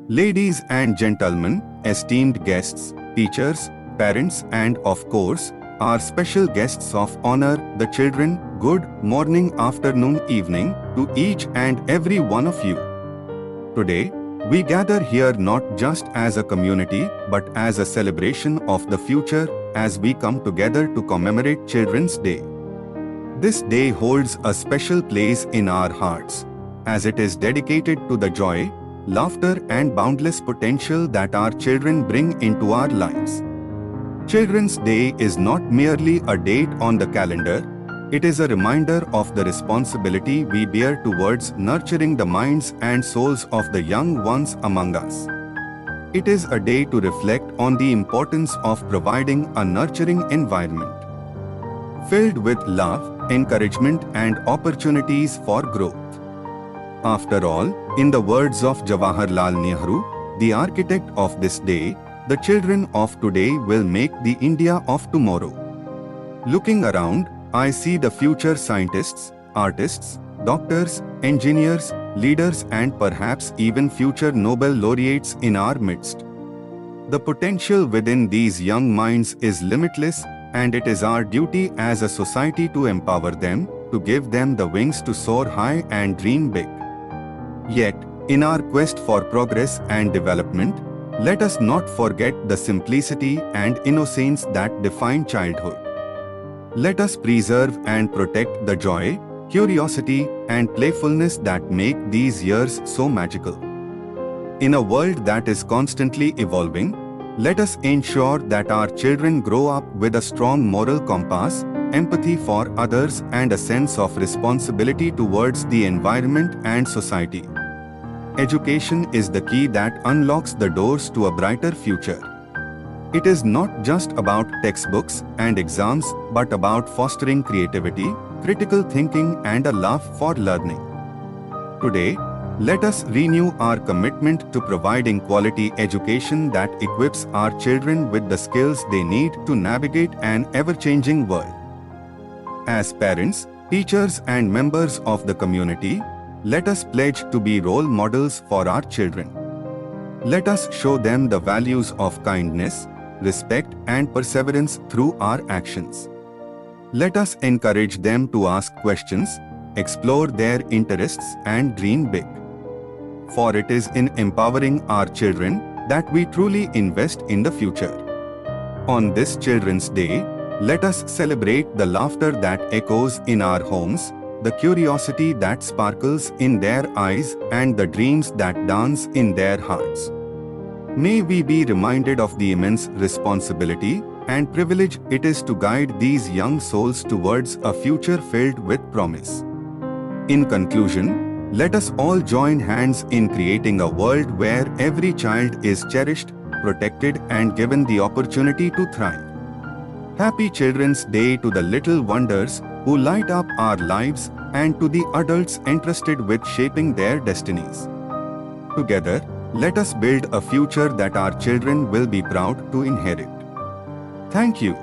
Ladies and gentlemen, esteemed guests, teachers, parents and of course, our special guests of honor, the children, good morning, afternoon, evening to each and every one of you. Today, we gather here not just as a community but as a celebration of the future as we come together to commemorate Children's Day. This day holds a special place in our hearts, as it is dedicated to the joy, laughter and boundless potential that our children bring into our lives. Children's Day is not merely a date on the calendar, it is a reminder of the responsibility we bear towards nurturing the minds and souls of the young ones among us. It is a day to reflect on the importance of providing a nurturing environment, filled with love, encouragement and opportunities for growth. After all, in the words of Jawaharlal Nehru, the architect of this day, the children of today will make the India of tomorrow. Looking around, I see the future scientists, artists, doctors, engineers, leaders and perhaps even future Nobel laureates in our midst. The potential within these young minds is limitless, and it is our duty as a society to empower them, to give them the wings to soar high and dream big. Yet, in our quest for progress and development, let us not forget the simplicity and innocence that define childhood. Let us preserve and protect the joy, curiosity, and playfulness that make these years so magical. In a world that is constantly evolving, let us ensure that our children grow up with a strong moral compass, empathy for others, and a sense of responsibility towards the environment and society. Education is the key that unlocks the doors to a brighter future. It is not just about textbooks and exams, but about fostering creativity, critical thinking, and a love for learning. Today, let us renew our commitment to providing quality education that equips our children with the skills they need to navigate an ever-changing world. As parents, teachers, and members of the community, let us pledge to be role models for our children. Let us show them the values of kindness, respect, and perseverance through our actions. Let us encourage them to ask questions, explore their interests, and dream big. For it is in empowering our children that we truly invest in the future. On this Children's Day, let us celebrate the laughter that echoes in our homes, the curiosity that sparkles in their eyes, and the dreams that dance in their hearts. May we be reminded of the immense responsibility and privilege it is to guide these young souls towards a future filled with promise. In conclusion, let us all join hands in creating a world where every child is cherished, protected, and given the opportunity to thrive. Happy Children's Day to the little wonders who light up our lives and to the adults entrusted with shaping their destinies. Together, let us build a future that our children will be proud to inherit. Thank you.